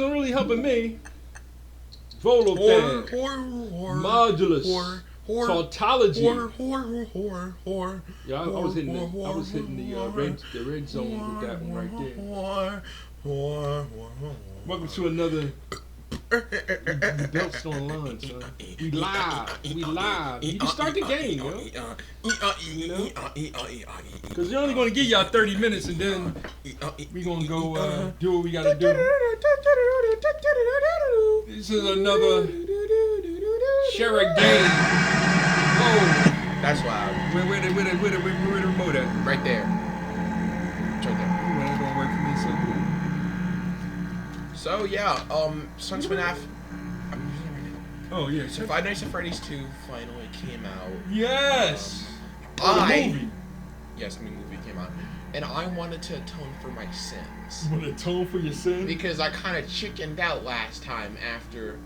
wasn't really helping me. Volothan, modulus, tautology. Yeah, I was hitting the red zone with that one right there. Welcome to another Belts on Line, son. We live. You can start the game, yo. You know? Because they're only going to give y'all 30 minutes and then we going to go do what we got to do. This is another share a game. Oh. That's loud. Where the remote at? Right there. It's right there. Ooh, that don't work for me, so So yeah, since FNAF, I'm using it right now. oh yeah. So Five Nights at Freddy's 2 finally came out. Yes. The movie. Yes, the movie came out, and I wanted to atone for my sins. You want to atone for your sins? Because I kind of chickened out last time after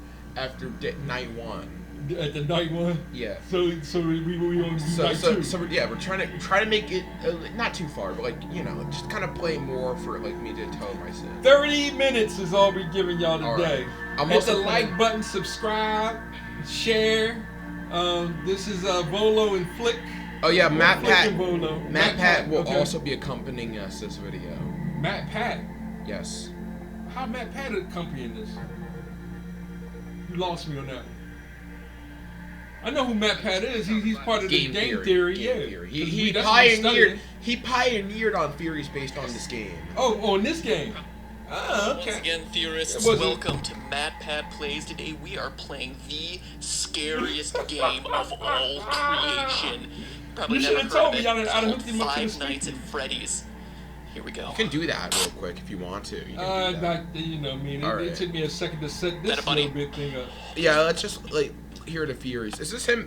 night one. At the night one. Yeah. So we on night two. So yeah, we're trying to make it not too far, but like just kind of play more for like me to atone my sins. 30 minutes is all we giving y'all today. Right. Hit the like button, subscribe, share. This is Volo and Flick. Oh yeah, Matt Pat will okay. also be accompanying us this video. Matt Pat. Yes. How Matt Pat accompanying this? You lost me on that one. I know who Matt Pat is. He's part of the game theory. He pioneered on theories based on this game. Oh, on this game. Oh, okay. Once again, theorists, welcome to Matt Pat Plays. Today we are playing the scariest game of all creation. Probably you never should have heard told of me. it. I'd It's have called hooked him up to the Five Nights at Freddy's. Here we go. You can do that real quick if you want to. You can do that. It took me a second to set this little bit thing up. Yeah, let's just hear the theories. Is this him?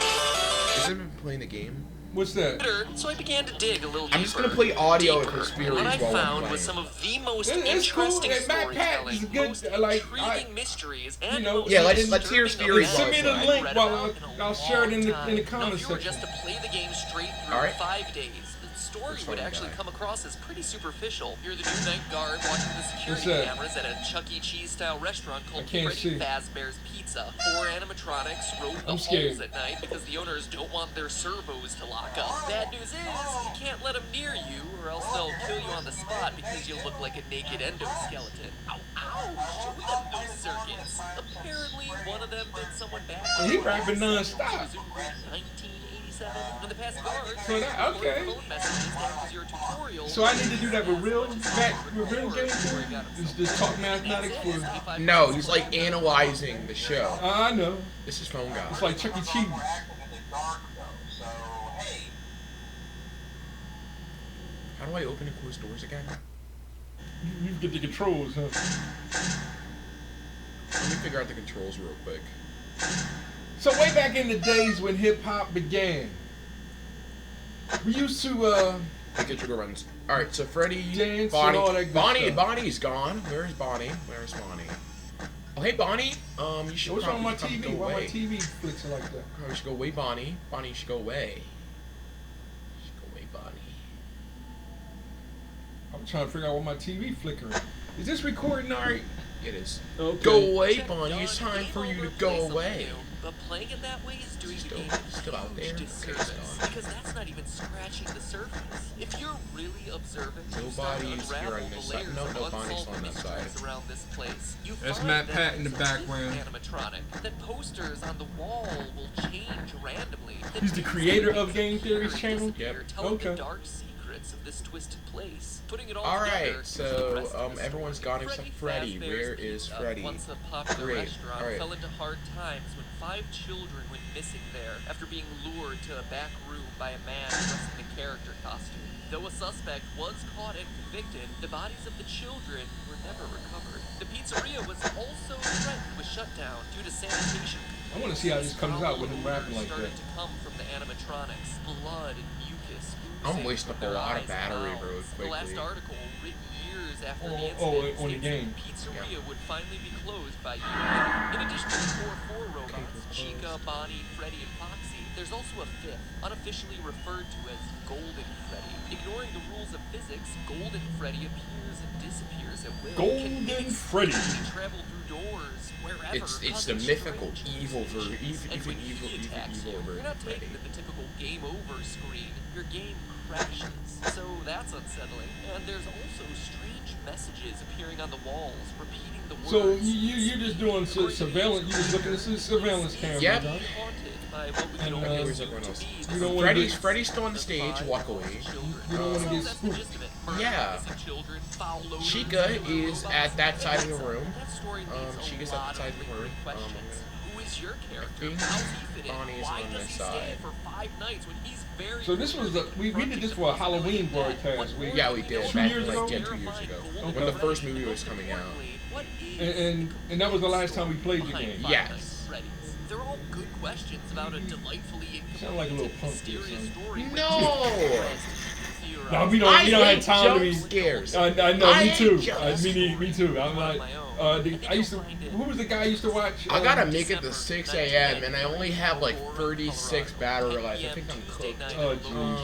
Is him playing the game? What's that? So I began to dig a little deeper. I'm just gonna play audio of his theories What I while I'm found playing. was some of the most It's interesting cool. Matt Pat is storytelling, good, most like, intriguing mysteries, and you know, most yeah, let's hear his disturbing theories. Send me the events link I've read while about in a I'll share it in the long comments time. Now, if you were section. just to play the game straight through All right. 5 days, the story would actually come across as pretty superficial. You're the new night guard watching the security cameras at a Chuck E. Cheese style restaurant called Fredy Fazbear's Pizza. 4 animatronics roam the halls at night because the owners don't want their servos to lock up. Bad news is, you can't let them near you or else they'll kill you on the spot because you'll look like a naked endoskeleton. Ow, ow, show them those circuits. Apparently, one of them did someone bad. He rapping non-stop. 1987. When the past guard okay. phone messages to act as your tutorial. So I need to do that with real game theory? Just talk mathematics for... No, he's like analyzing the show. I know. This is Phone Guy. It's like Chuck E. Cheese. How do I open and close doors again? You get the controls, huh? Let me figure out the controls real quick. So way back in the days when hip-hop began, we used to, Get your runs. Alright, so Freddy, dance and all that good stuff. Bonnie's gone. Where's Bonnie? Where's Bonnie? Oh, hey, Bonnie. You should what's wrong probably with my TV? go Why my away. TV flicks like that? Oh, you should go away, Bonnie. Bonnie, you should go away. You should go away, Bonnie. I'm trying to figure out why my TV flickering. Is this recording alright? It is. Okay. Go away, Bonnie. It's time for you to go away. But playing it that way is doing the game Still out there? Okay, disservice, it's gone. because that's not even scratching the surface. If you're really observant, you start to Nobody's here unravel on the this side. layers No, of Bonnie's unsolved on that side. mysteries around this place. You That's find Matt that Pat in the there's a background. animatronic, that posters on the wall will change randomly. that He's the creator of Game Theory's channel? disappear, telling Okay. the dark secrets of this twisted place. Putting it all Alright, together, so, there's the rest of the everyone's story. gone except Freddy. Fazbear's Where is Pizza, Freddy? Once a popular Great. restaurant Alright. fell into hard times when 5 children went missing there after being lured to a back room by a man dressed in a character costume. Though a suspect was caught and convicted, the bodies of the children were never recovered. The pizzeria was also threatened with shutdown due to sanitation. I want to see how this comes out with him Foul rapping like odors that. started to come from the animatronics, blood and mucus. I'm oozing wasting from up a their lot of eyes and battery mouths. real The last quickly. article, written years after the Oh, incident, on the states game. the pizzeria would finally be closed by year-end. In addition to the core 4 robots, Chica, Bonnie, Freddy, and Foxy, there's also a 5th, unofficially referred to as Golden Freddy. Ignoring the rules of physics, Golden Freddy appears and disappears at will. Golden Can Freddy. instantly travel through wherever It's the mythical evil version, evil You're not Fredy. taking the typical game over screen. Your game crashes. So that's unsettling. And there's also strange messages appearing on the walls, repeating the words. So you're just doing surveillance. You're just looking at surveillance cameras. Yep. Huh? You don't want Freddy's still on the stage, luckily. You don't want to get spooked. Yeah. Chica is at that side of the room. Chica's at the side of the room. Who is your character? Bonnie's on this side. So this was we did this for a Halloween broadcast. Yeah, we did. 2 years ago. 2 years ago. Okay. When the first movie was coming out. And that was the last time we played the game. Yes. They're all good questions about a delightfully Sound like a little punk mysterious son. story. No! No, we don't have time to be scares. I know, me too. jump Me too. I'm like, I used to. Who was the guy I used to watch? I gotta make it to 6 a.m. and I only have like 36 battery life. I think I'm cooked. Oh, jeez.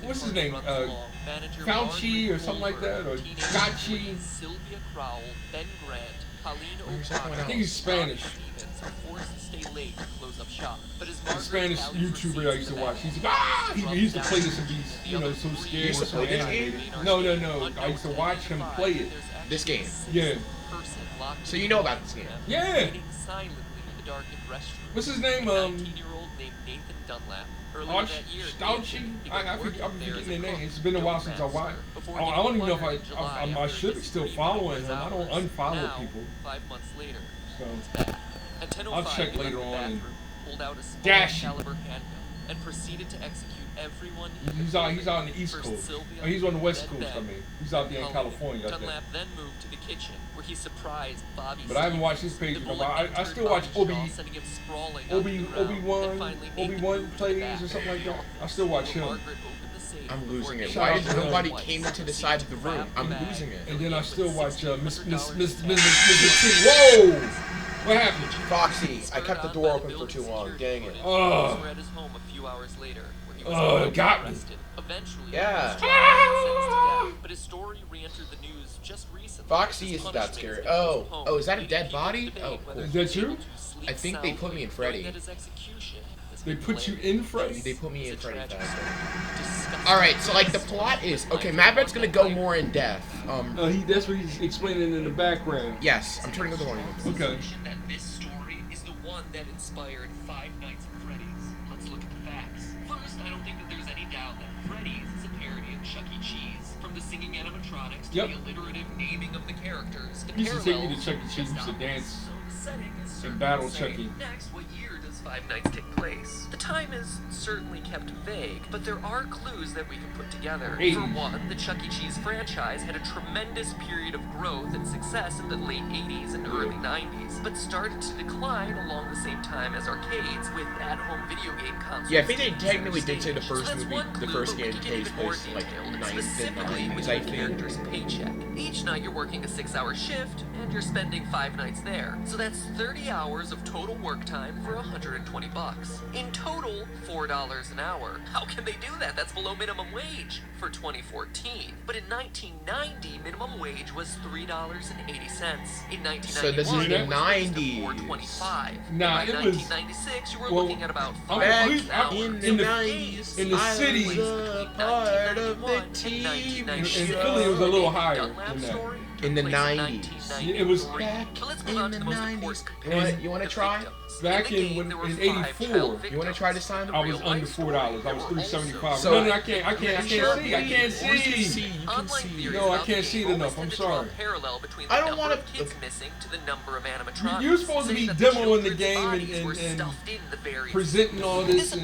What's his name? Fauci or something like that, or Gotchi? Sylvia Crowell, Ben Grant, I think he's Spanish. The Spanish YouTuber I used to watch. He used to play this and be, so scared. used to play this game? No. I used to watch him play it. This game. Yeah. So you know about this game? Yeah. What's his name? Stauchi? I'm forgetting their name. It's been a while since I watched. I don't even know if I should be still following him. I don't unfollow people. 5 months later, So I'll check later on. Pulled out a small Dash. caliber handgun and proceeded to execute everyone. He's out on the East Coast. Oh, he's on the West Coast. I mean, he's out there in California. I think. Dunlap then moved to the kitchen, where he surprised Bobby. But I haven't watched his page. I still watch Obi-Wan plays or something like that. I still watch him. I'm losing it. Why did nobody came into the side of the room? I'm losing it. And then I still watch Miss T. Whoa! What happened? Foxy, I kept the door open for too long. Dang it. Got me. Yeah. But his story re-entered the news just recently. Foxy isn't that scary. Oh, is that a dead body? Oh, cool. Is that you? I think they put me in Freddy. They put you in Freddy? They put me in Freddy faster. Alright, so like the plot is, okay, Maverick's gonna go more in depth. That's what he's explaining in the background. Yes, I'm turning up the volume. Okay. That this story is the one that inspired Five Nights at Freddy's. Let's look at the facts. First, I don't think that there's any doubt that Freddy's is a parody of Chuck E. Cheese. From the singing animatronics to the alliterative naming of the characters. He used to take me to Chuck E. Cheese. He used to dance and battle Chuck E. Next, what year does Five Nights take place? The time is certainly kept vague, but there are clues that we can put together. 80s. For one, the Chuck E. Cheese franchise had a tremendous period of growth and success in the late 80s and early 90s, but started to decline along the same time as arcades with at-home video game consoles. Yeah, I think they technically did say the first movie, the first game takes place in like the 90s, I think. Paycheck. Each night you're working a 6-hour shift, and you're spending 5 nights there. So that's 30 hours of total work time for $120. In total, $4 an hour. How can they do that? That's below minimum wage for 2014. But in 1990, minimum wage was $3.80. In 1991, so this is the 90s. $4.25. Nah, By it was 1996, you were looking at about back $5 in the 90s, in the city. I was a part of the TV In show. Philly, it was a little higher than that. In the 90s. It was back in the 90s. You want to try? Back in 84. You want to try this time? I was under $4. I was $3.75. So- No, I can't see. I can't see. You can see. No, I can't see it enough. I'm sorry. I don't want to. You're supposed to be demoing the game and presenting all this, and,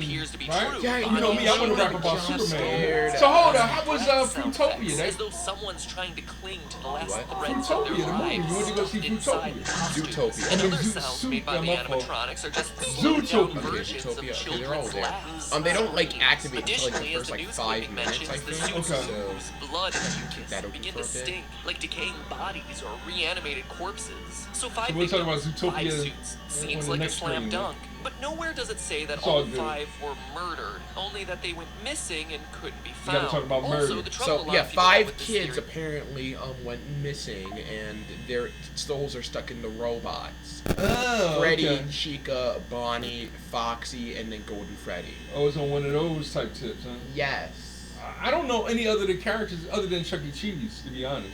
right? Yeah, you know me, I want to rap about Superman. So hold on, how was Fruitopia? As though someone's trying to cling to the last What? threads of Fruitopia, their the movie. You lives. went to go see Inside Fruitopia. the costume. Zootopia. I mean, Other sounds made by the my fault. animatronics are just Zootopia. slowed-down Okay, versions of Zootopia. Okay, they're all children's there. laughs. They don't like activate until like Additionally, the as first the like news 5 clipping minutes, I mentions, the think. suits Okay. ooze blood and mucus That'll begin be to perfect. stink like decaying bodies or reanimated corpses. So 5 we're talking victims, about 5 Zootopia suits on seems the like a next slam screen, dunk. But nowhere does it say that all 5 were murdered, only that they went missing and couldn't be found. You gotta talk about murder. Also, the trouble So yeah, 5 kids apparently went missing, and their souls are stuck in the robots. Oh, Fredy, okay. Chica, Bonnie, Foxy, and then Golden Fredy. Oh, it's on one of those type tips, huh? Yes. I don't know any other characters other than Chuck E. Cheese, to be honest.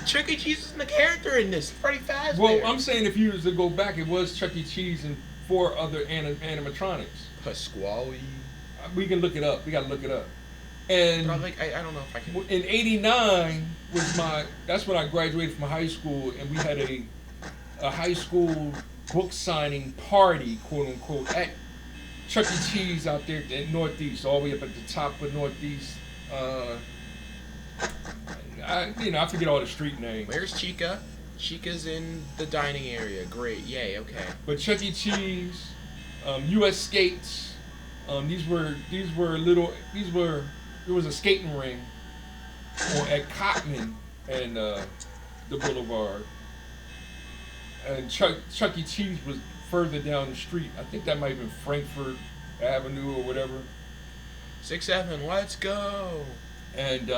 Chuck E. Cheese isn't the character in this. Freddy Fazbear. Well, I'm saying if you was to go back, it was Chuck E. Cheese and 4 other animatronics. Pasquale. We can look it up. We gotta look it up. And But I don't know if I can. in '89 was that's when I graduated from high school, and we had a high school book signing party, quote unquote, at Chuck E. Cheese out there at Northeast, all the way up at the top of Northeast. I forget all the street names. Where's Chica? Chica's in the dining area. Great, yay, okay. But Chuck E. Cheese, U.S. Skates, there was a skating ring at Cottman and the Boulevard, and Chuck E. Cheese was further down the street. I think that might have been Frankfurt Avenue or whatever. 6-7, let's go. And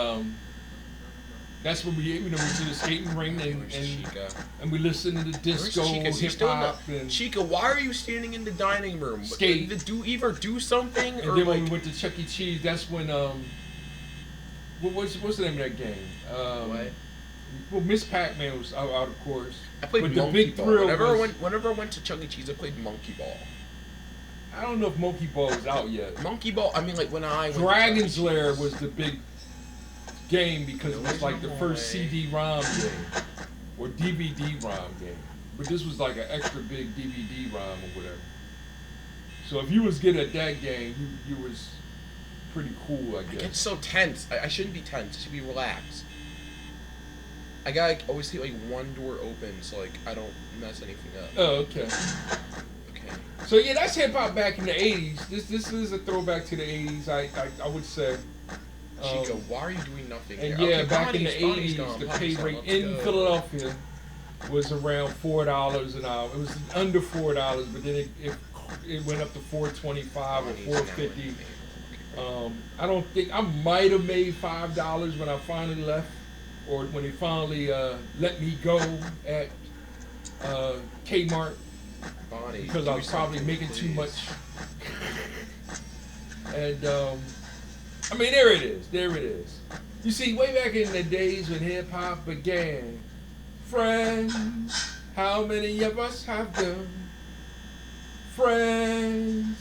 that's when we went to the skating ring and we listened to the disco, hip hop. Chica, why are you standing in the dining room? Skate. Do something. And then when we went to Chuck E. Cheese, that's when what's the name of that game? What? Well, Miss Pac-Man was out, of course. I played but Monkey the big Ball. thrill Whenever I went to Chuck E. Cheese, I played Monkey Ball. I don't know if Monkey Ball was out yet. Monkey Ball. I mean, like when I went Dragon's Lair was the big game because it was like the first CD-ROM game or DVD-ROM game. But this was like an extra big DVD-ROM or whatever. So if you was good at that game, you was pretty cool, I guess. I get so tense. I shouldn't be tense. I should be relaxed. I gotta always keep like one door open so like I don't mess anything up. Oh, okay. Okay. So yeah, that's hip hop back in the '80s. This is a throwback to the '80s. I would say. Chica, why are you doing nothing And here? yeah, Okay, back in the Bonnie's '80s, gone, the Bonnie's pay gone, rate let's in go. Philadelphia was around $4 an hour. It was under $4, but then it went up to $4.25 or $4.50. I don't think I might have made $5 when I finally left, or when they finally let me go at Kmart, Bonnie, because I was probably making too much. And I mean, there it is. You see, way back in the days when hip hop began, friends, how many of us have them? Friends.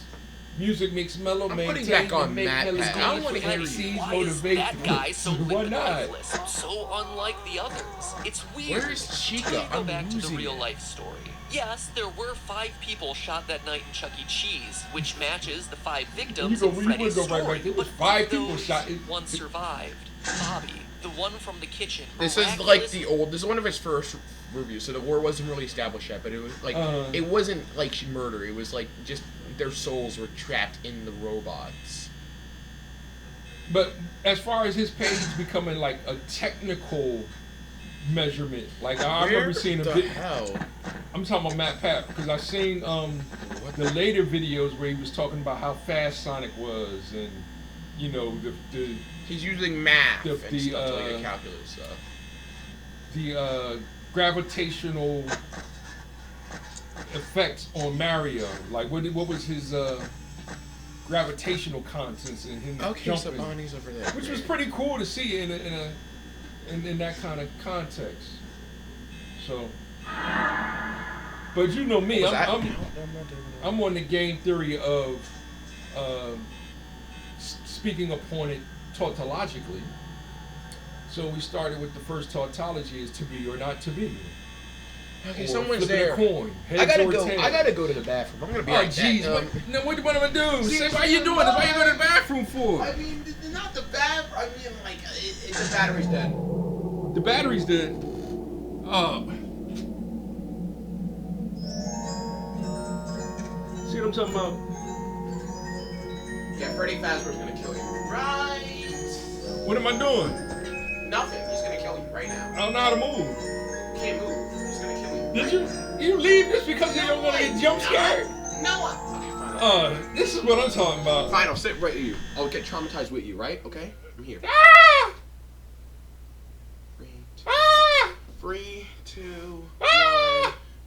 Music makes mellow, I'm maintain, putting back on make Matt melodies, Pat. I don't wanna hear you. MCs, Why is motivate. that guy so Why not? liquid so unlike the others? It's weird. Where's Chica? Till you go I'm back to the losing real it. life story. Yes, there were 5 people shot that night in Chuck E. Cheese, which matches the 5 victims in Freddy's go right story. back. There was But 5 of people those, shot. one survived. Bobby, the one from the kitchen. This is like this is one of his first reviews, so the war wasn't really established yet, but it was like it wasn't like murder. It was like just their souls were trapped in the robots. But as far as his page becoming like a technical measurement, like I remember seeing a bit. Hell? I'm talking about Matt Pat because I seen the later videos where he was talking about how fast Sonic was, and you know the He's using math the- and the, stuff like a calculus stuff. the gravitational effects on Mario. Like what was his gravitational constants in him Okay, so jumping, Bonnie's over there. which was pretty cool to see in that kind of context. So, but you know me, I'm on the game theory of speaking upon it tautologically. So we started with the first tautology is to be or not to be. Okay, Or someone's flipping a there. coin, I gotta heads or go. tails. I gotta go to the bathroom. I'm gonna be Oh right jeez, back. what am I gonna do? Say, why you doing this? Why you go to the bathroom for? I mean, not the bathroom. I mean, like, the battery's dead. The battery's dead. Oh. See what I'm talking about? Yeah, Freddy Fazbear's gonna kill you. Right. What am I doing? Nothing. He's gonna kill you right now. I don't know how to move. You can't move. He's gonna kill you. Did you? You leave just because you don't want to get jump scared? This is what I'm talking about. Fine, I'll sit right with you. I'll get traumatized with you, right? Okay? I'm here. 3, 2, 1,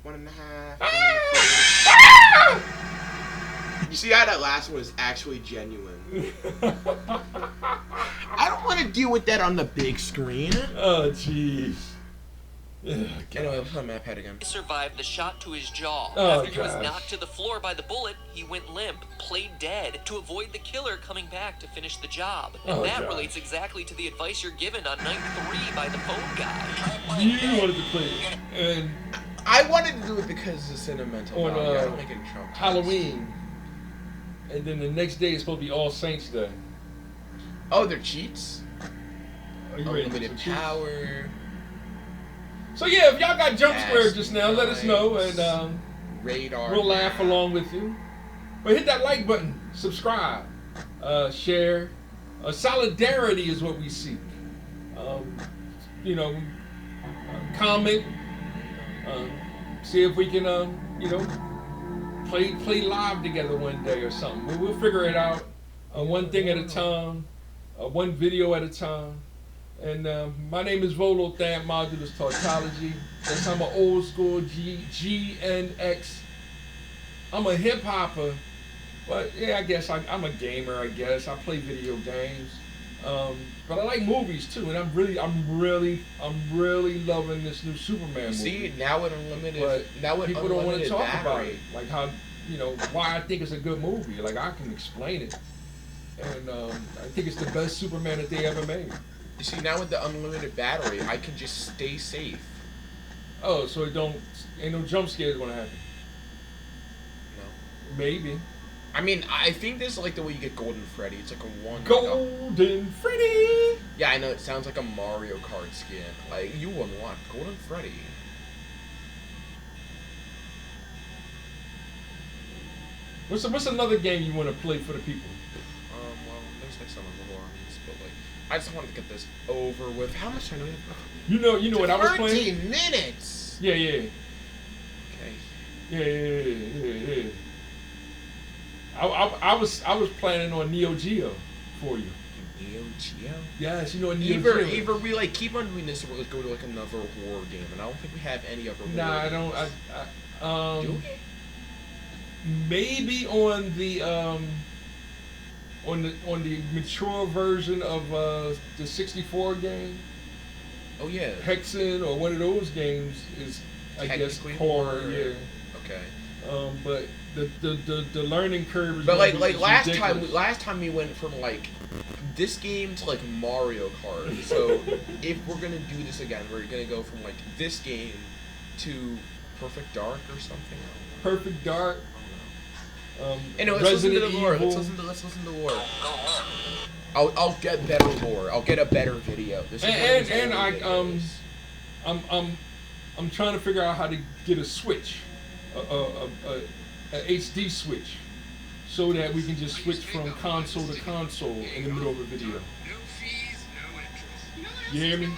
1.5. You see how that last one was actually genuine? I don't want to deal with that on the big screen. Oh, jeez. Anyway, I'll play my pad again. He survived the shot to his jaw. Oh, After he was knocked to the floor by the bullet, he went limp, played dead, to avoid the killer coming back to finish the job. And that relates exactly to the advice you're given on night 3 by the phone guy. You wanted to play it. And I wanted to do it because it's sentimental. On I don't make it traumatized. Halloween. And then the next day is supposed to be All Saints Day. Oh, they're cheats? Are you ready Unlimited for power. So yeah, if y'all got jump scared just now, let us know, and radar. we'll laugh along with you. But hit that like button, subscribe, share. Solidarity is what we seek. Comment. See if we can, play live together one day or something. We'll figure it out. One thing at a time, one video at a time. And my name is Volo Than Modulus Tautology. Yes, I'm an old school GNX. I'm a hip hopper, but yeah, I guess I'm a gamer. I guess I play video games, but I like movies too. And I'm really loving this new Superman movie. See, now with unlimited, but now with people don't want to talk battery. about it, like how why I think it's a good movie. Like I can explain it, and I think it's the best Superman that they ever made. You see, now with the unlimited battery, I can just stay safe. Oh, so ain't no jump scares gonna happen? No. Maybe. I mean, I think this is like the way you get Golden Freddy. It's like a one. Golden Freddy! Yeah, I know, it sounds like a Mario Kart skin. Like, you unlock Golden Freddy. What's another game you want to play for the people? Well, there's like some other ones, but like, I just wanted to get this over with. How much time do we have? You know what I was playing? 13 minutes! Yeah. Okay. Yeah. I was planning on Neo Geo for you. Neo Geo? Yes, you know what Neo Geo is. Either we like keep on doing this or let's go to like another horror game, and I don't think we have any other horror games. I don't. Do we? Maybe on the mature version of the 64 game. Oh yeah. Hexen or one of those games is, I guess, horror. Yeah. Okay. But the learning curve is. But like last ridiculous. time we went from like this game to like Mario Kart. So if we're gonna do this again, we're gonna go from like this game to Perfect Dark or something. Perfect Dark. Anyway, let's listen to the lore. Let's listen to lore. I'll get better lore. I'll get a better video. I'm trying to figure out how to get a switch, a HD switch, so that we can just switch from console to console in the middle of a video. You hear me?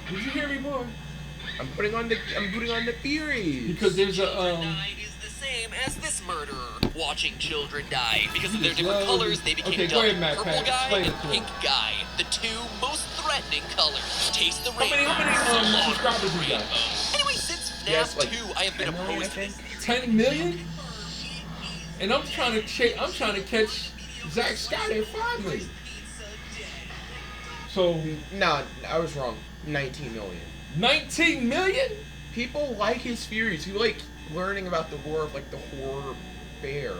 Did you hear me, boy? I'm putting on the theories. Because there's a as this murderer, watching children die. Because of their different colors, they became dumb. Matt, Purple guy and pink guy, the two most threatening colors. Taste the rainbow. How many subscribers you got? Anyway, since FNAF 2, I have been opposed to this. 10 million? And I'm trying to catch Zack Scott at 5 million. So no, I was wrong. 19 million. 19 million? People like his theories. You like learning about the lore of like the horror bear.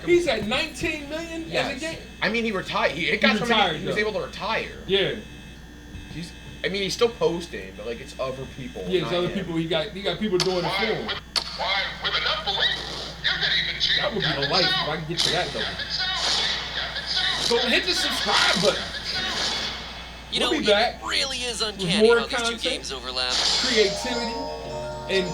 He's at 19 million as a game. I mean, he retired. He was able to retire. Yeah. He's still posting, but like it's other people. Yeah, it's other people. He got people doing it for him. That would be the life if I can get to that though. So hit the subscribe button. We'll be back. It really is uncanny more how these content, two games overlap. Creativity, and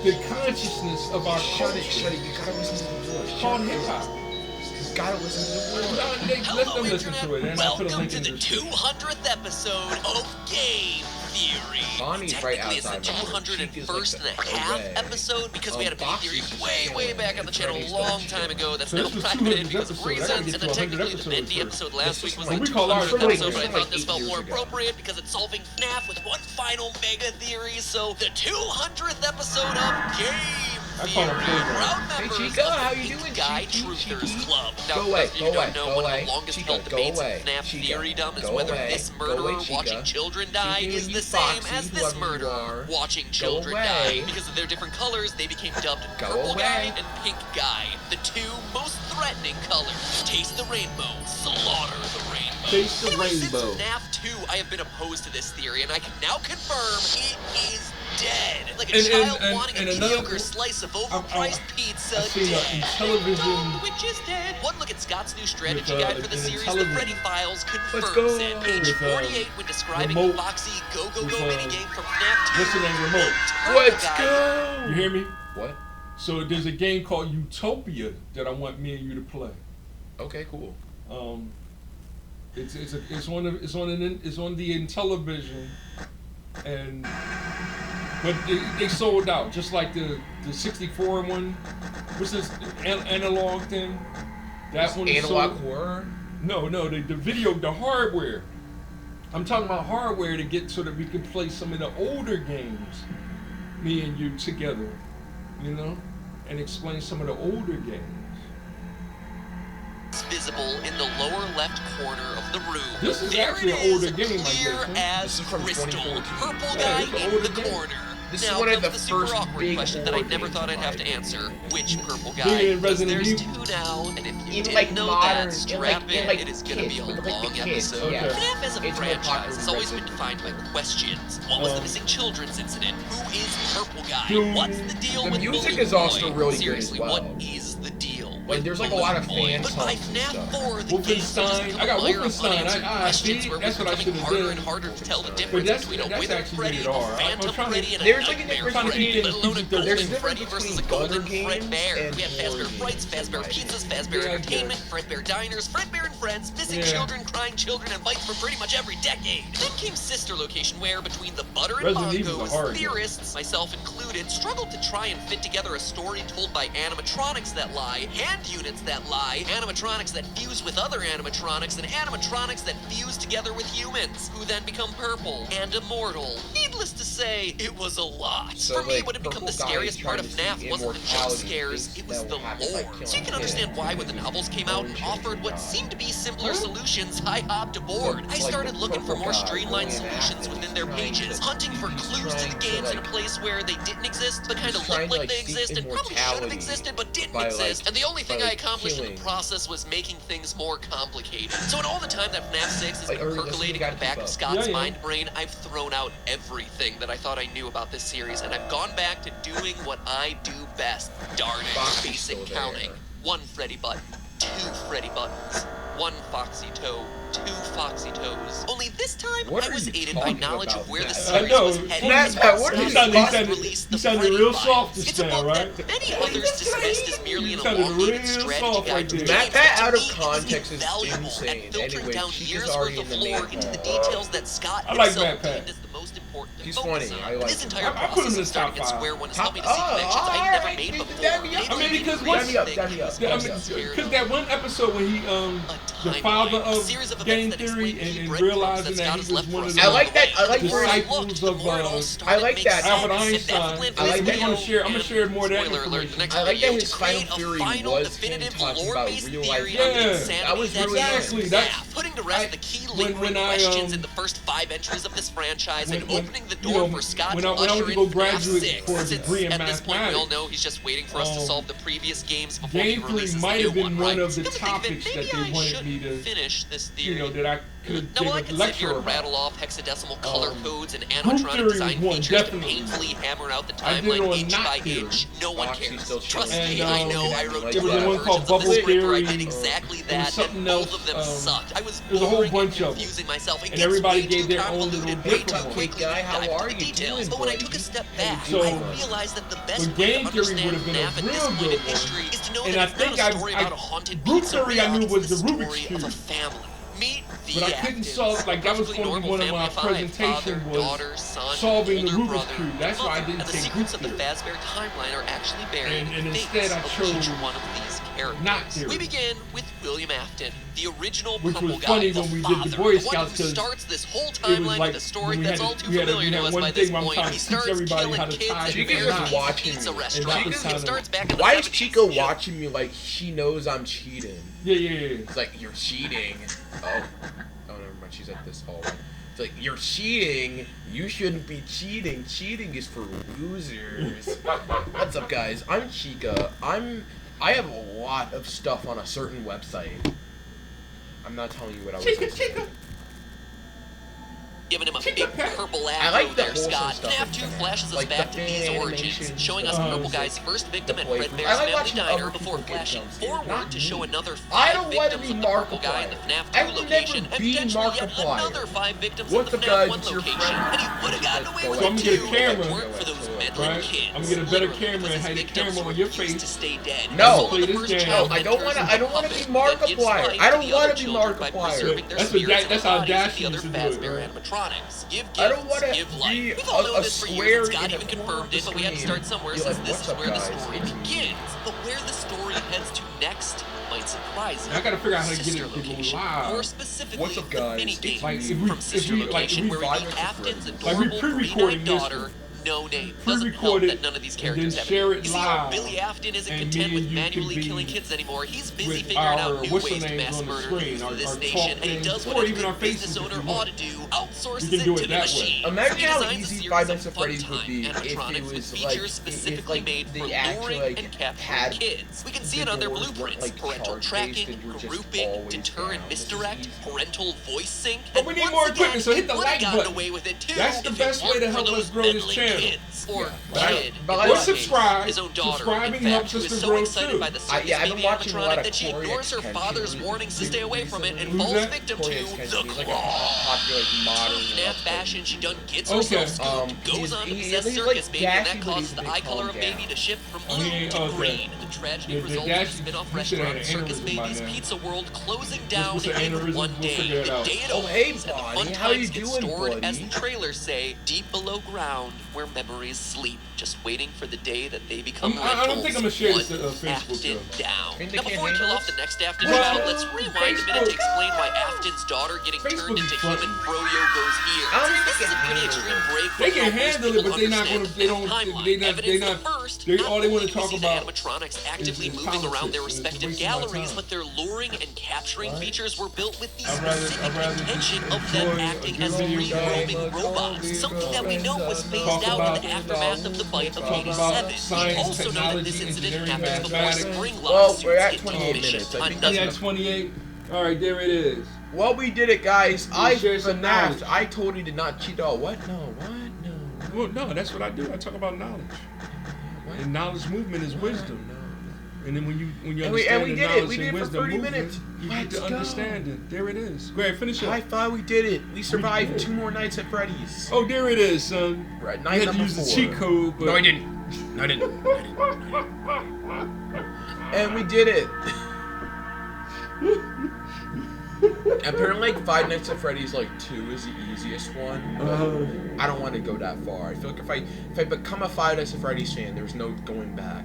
the consciousness of our culture. Shuddy, you gotta listen to the lore. Called hip hop. You gotta listen to the lore. Let them listen to it, and I'll put a Welcome link to in the the description. 200th episode of Game Theory. Bonnie's right Technically, it's the outside. 201st and a half episode because we had a mini theory way back on the channel a long time ago that's now private because of reasons, and then technically the Bendy episode last week was the 200th episode, but I thought this felt more appropriate because it's solving FNAF with one final mega theory, so the 200th episode of Game Theory. Proud members Chica, of how the you Pink doing, Guy Chiqui? Truthers Club. Now, Go away, if you go away, don't know, go one of away. the longest Chica, held go debates away. in FNAF Chica, theorydom is go whether away. this Go murderer away, Chica. watching children die Chica, is you the same foxy, as this whoever you murderer are. watching Go children die. away. Because of their different colors, they became dubbed Go Purple away. Guy and Pink Guy, the two most threatening colors. Taste the rainbow, slaughter the rainbow. Taste the Anyway, rainbow. Since FNAF 2, I have been opposed to this theory, and I can now confirm it is dead. Like a child wanting a mediocre slice of overpriced pizza. I've seen a television Which is dead. One look at Scott's new strategy with, guide for the an series, the intelligent- Fredy Files, Let's confirms go. it. Page With, 48, when describing remote- the Foxy Go with, minigame from FNAF 2. what's the name? Remote. Let's Guy. go. You hear me? What? So there's a game called Utopia that I want me and you to play. Okay, cool. It's on the Intellivision, and but they sold out just like the 64 one. What's this analog thing? That one is Analog sold. horror. No, the hardware. I'm talking about hardware to get so that we can play some of the older games, me and you together, you know, and explain some of the older games. Visible in the lower left corner of the room. This is there actually it an older is, game, I clear guess, huh? as This is from crystal. 2014. Purple Yeah, guy it's an in older the game. corner. This is Now one of comes the the super first awkward big question that I horror never games thought I'd in have my to answer. Which purple guy? Bigger than Because Resident there's Evil. two now, and if you In, didn't like, know modern- that, in, strap like- in. in, like, It is going to be a kids, like long the kids, episode. okay. FNAF as a It's more franchise popular has always than- been defined by questions. What was the missing children's incident? Who is Purple Guy? Dude, What's the deal the with music Bully is also Boy? really good Seriously, as well. what is the deal? Like, with there's, like, a Bully lot of Boy? fan But by songs and FNAF stuff. 4, the games have just Wolfenstein. become I got a mire of Wolfenstein. unanswered questions See, where that's we're what I becoming should've harder did. and harder to tell the But difference that's between a actually withered Freddy, rated a R. I'm phantom trying to- Freddy, and a There's, like, a nightmare difference Freddy, between- let alone a there's a golden difference Freddy versus a between golden other games Fredbear. and We have Fazbear horror Frights, games, in Fazbear my Pizzas, opinion. Fazbear Yeah, I Entertainment, guess. Fredbear Diners, Fredbear and Friends, Missing Yeah. Children, Crying Children, and Bites from pretty much every decade. Then came Sister Location, where between the butter and Resident Evil's a hard bongos, game. theorists, myself included, struggled to try and fit together a story told by animatronics that lie, hand units that lie, animatronics that fuse with other animatronics, and animatronics that fuse together with humans, who then become purple and immortal. Needless to say, it was a lot. So, For me, like, what had become the Purple Guy scariest is part of trying to FNAF see wasn't the jump immortality, scares, things it was that the will happen by lore. killing So you can understand kids. why when the novels came out and offered what seemed to be simpler solutions, I hopped aboard. I Like started the looking for Purple more Guy streamlined going after solutions within their trying pages, to- hunting for he's clues to the trying to, games in a like- place where they didn't exist, but kind he's of looked trying to, like like, they seek exist and probably should have immortality existed but didn't by, exist. like- And the only thing by, I like, accomplished in the killing. process was making things more complicated. So in all the time that FNAF 6 has Like, been listen, you percolating in gotta the back keep of up. Scott's Yeah. mind brain, I've thrown out everything that I thought I knew about this series, and I've gone back to doing what I do best. Darn it, Foxy's basic still there. counting. 1 Freddy button, 2 Freddy buttons, 1 Foxy toe, 2 Foxy toes. Only this time, What I are was you aided by talking knowledge about, of where the Matt? series I know. was headed. Matt, what are you Scott talking- released the you sounded Freddy real Files. soft just It's a now, book right? that many others dismissed as merely an You sounded elongated real strategy soft guide right to there. games, That but out to of me, it context is invaluable insane. at filtering Anyway, down she's years already worth of in the lore main into the hall. details that Scott I like himself Matt Pat. deemed as the most important to He's focus funny. on. I like This him. entire I put him process in of the starting top at five. square one has helped me to see connections I've alright, never made dude, before. damn me up. Maybe I mean, because the what's- biggest Damn me up, thing damn me I up, was Yeah, I damn most me mean, up. scared because of. that one episode when he the timeline, father a of series of game events that theory explain key and breadcrumbs realizing that that Scott he has was left one for of us the I like that. I like The more where I he- looked, disciples the of more it all started I to like make that. sense. Albert And Einstein. that's when I like Freddy that. I'm gonna and, share more of that spoiler alert, the information. next I like video that to his final create a theory final was him definitive talking about lore-based real life. theory on the Yeah, insanity that was really exactly. is That's- FNAF, putting to rest the key lingering when I, questions in the first 5 entries of this franchise and when- opening the you door know, for Scott when to I went usher to in go FNAF graduate 6. for a Since degree in at this point we all mathematics, know he's just waiting for us to solve the previous games before Game he theory releases the might new have been one, one right? of the Come to think of it, topics that maybe they I wanted should me to, finish this theory. you know, that I could Now, give while I a can sit here lecture and about. rattle off hexadecimal color codes and Group animatronic theory design was one, features to definitely. painfully hammer out the I did it timeline on inch Not by Theory. inch, no one Foxy's cares. still Trust chilling. me, And, I know I wrote there two was the one called versions of this Bubble script where I Theory. did exactly There was that, something and both else, of them sucked. I was there was a whole boring bunch and of them. confusing myself. It And gets everybody way gave too their own little convoluted, way different too one. quickly Hey, guy, to how dive into are the you details. doing, But when I buddy? took a step back, So, I realized that the best when way Game to Theory understand would have been a FNAF at this real point good in one. history is to know And that I it's think not a story about a haunted Group pizzeria, Theory I knew it's was the the Rubik's story of a Cube. family. Meet the But I couldn't solve, like, that was only one of my presentations was daughter, son, solving the older Rubik's brother, Cube. That's why I didn't and the take secrets group of the theory. Fazbear timeline are actually buried And in the instead I fates chose of each one of these characters. not theory. We begin with William Afton, the original Which purple was guy, funny the when we father, did the Boy the one Scouts, who 'cause starts this whole it was timeline like with a story we that's had all to- too we had familiar to us one by thing this where I'm point. trying He to teach starts everybody killing how to kids tie at Chica's Bear's just watching Pizza me. restaurant. And It starts back in the Why is 70s. Chico watching me like she knows I'm cheating? Yeah. It's like, you're cheating. Oh, never mind. She's at this hallway. It's like, you're cheating. You shouldn't be cheating. Cheating is for losers. What's up, guys? I'm Chica. I have a lot of stuff on a certain website. I'm not telling you what I was Chica. Giving him a big purple I afro like the there, wholesome Scott. stuff FNAF in 2 there. flashes us Like back the to Dee's fan origins, animations, showing us the purple guy's first victim at playthrough. Fredbear's I like family watching diner other before people get flashing jump scared, forward not to me. show another I 5 don't want to victims be of the purple guy in the Markiplier. FNAF 2 I will location, never and be potentially yet Markiplier. another 5 victims What's in the up, FNAF guys? 1 It's your location, friend. and he would have gotten away So with I'm it gonna get a too, camera, if it weren't for those meddling right? kids. I'm gonna get a better Literally, camera because and his hide the victims camera on were your used face. to stay dead. No. As Play the this first game. child No, I don't wanna- enters I don't wanna the be puppet that gives Markiplier. life I don't to the wanna other be children by Markiplier. preserving their That's spirits that's and how bodies Dash with the other used to do it, Fazbear right? animatronics. Give I don't gifts, wanna give be life. We've all known a this for square years. It's Scott in a even corner confirmed of it, the but we had to screen. start somewhere You're since like, this "What's is up, where the guys? story It's me." begins. But where the story heads to next might surprise you. I gotta figure out how to get Sister it to go location. live. More specifically, What's up, the guys? mini It's game like, if we- from Sister if we- like, Location, if we where we vibe meet with Afton's Fredy. Like, we adorable pre-recording green-eyed this daughter. one. No name. Doesn't help Pre-recorded that none of these and characters then have share names. it You see, live. Billy Afton isn't And content me with and you manually could be killing kids anymore. He's busy with figuring our out new what's ways the to names mass on the murder screen, youth our of this talk nation, and he things, does or what a even our good faces business if owner you want. ought to do, outsources You can it do to it the that way. machine. Imagine He how designs a easy series Five of Nights at Freddy's would fun-time be if animatronics it with was features like specifically made for they actually luring and capturing had kids. We can see the it on their doors weren't, blueprints: like, parental charge-based tracking, and you were just grouping, always deter and down. This is misdirect, easy. parental voice sync. But And we need once more again, equipment, so hit the he like would've gotten button. away with it too That's the if it best way weren't to for help us those grow this meddling channel. kids. Or But kid. but in I- this Or case. subscribe. His own daughter, Subscribing in fact, helps who us is to so grow excited too. by the circus I've been baby watching a lot animatronic of that she Corey ignores her X father's Henry warnings to stay away from it and Who's falls that? victim Corey to X Henry. the He's like a claw. popular like modern. FNAF fashion, she done gets Okay. herself scooped, goes on to possess he's circus like baby, and Dashy, that but causes he's the a eye big color of calm baby down. to shift from Oh, blue yeah, to okay. green. The tragedy The results in Dashy- the spin-off you should have restaurant an Circus aneurysm by Baby's now. Pizza World closing down what's the in aneurysm? one We'll day. figure it The out. day it Oh, hey, opens, and the Bonnie, fun how you times get doing, stored, as buddy? the trailers say, deep below ground where memories sleep, just waiting for the day that they become I don't rentals. think I'm gonna share this One to, Facebook, Afton though. down. And they Now, can't before we kill handle off the it? next Afton Well, child, let's rewind a minute Facebook- to explain why Afton's daughter getting Facebook turned is into funny. human froyo goes here. I don't think This they is a can pretty handle extreme it. break. They from can how most handle it, people but they're not understand gonna. They don't. the timeline. They not. They Evidence not. at first, They not all they want only to do we talk see the about animatronics actively is moving around their politics, and it's respective wasting my galleries, time. but their luring and capturing Right. features were built with the I'd rather specific intention just of them enjoy acting a as good free video roaming game, robots, something that we know was phased Talk out about- in the aftermath of the bite of talk about 87. We science, also know that this technology, incident engineering, happened before mathematics. spring Well, lawsuits we're at into 28 mission. minutes. I think Another- Yeah, 28. All right, there it is. Well, we did it, guys. I share some knowledge. FNAF'd. I totally did not cheat at all. What? No. What? No. Well, no, that's what I do. I talk about knowledge. What? And knowledge movement is wisdom. No. And then when you And we understand the did it. knowledge We did and it for wisdom 30 movement, minutes. you Let's get to go. understand it. There it is. Go ahead, finish High it. five, we did it. We survived did. 2 more nights at Freddy's. Oh, there it is, son. Right, You night had to number use 4. the cheat code, but No, I didn't. No, I didn't. And we did it. Apparently, like, Five Nights at Freddy's, like, 2 is the easiest one. But I don't want to go that far. I feel like if I become a Five Nights at Freddy's fan, there's no going back.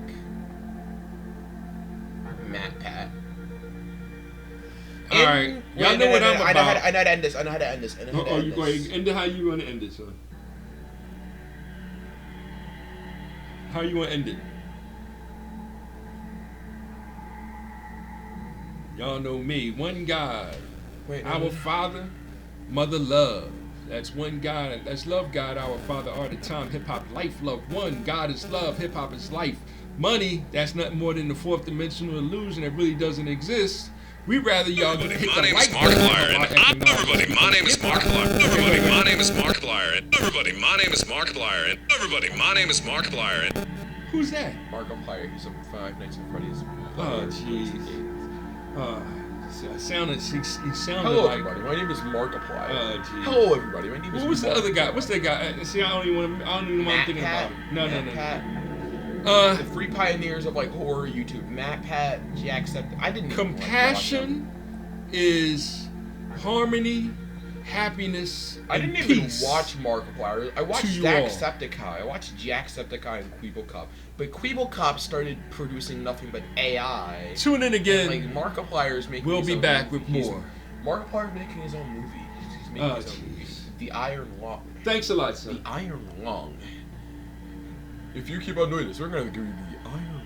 Matt Pat. All right, y'all know what I'm about. I know how to end this. I know how to end this. Oh, you go ahead. End it how you want to end it, son. How you want to end it? Y'all know me. One God. Wait, Our Father, Mother Love. That's one God. That's love God, our Father, all the time. Hip hop, life, love. One God is love. Hip hop is life. Money, that's nothing more than the fourth dimensional illusion that really doesn't exist. We rather y'all hit the My name is like button Markiplier, on and our I'm everybody. My name is Markiplier. Everybody, my name is Markiplier, and everybody, my name is Markiplier, and everybody, my name is Markiplier, and Who's that? Markiplier. He's a Five Nights at Freddy's. Oh, jeez. He sounded Hello, like. everybody. My name is Markiplier. Oh, jeez. Hello, everybody. My name is. What was the other guy? What's that guy? See, I don't even want to think about him. No. The Free Pioneers of like horror YouTube. Matt Pat, Jacksepticeye. I didn't. Compassion is harmony, happiness, I didn't and even peace watch Markiplier. I watched to you all. Jacksepticeye. I watched Jacksepticeye and Queeblecop. But Queeblecop started producing nothing but AI. Tune in again. Like Markiplier is making. We'll his be own back movie. with more. Markiplier is making his own movie. He's making his own movie. The Iron Lung. Thanks a lot, son. The Iron Lung. If you keep on doing this, we're gonna give you the Iron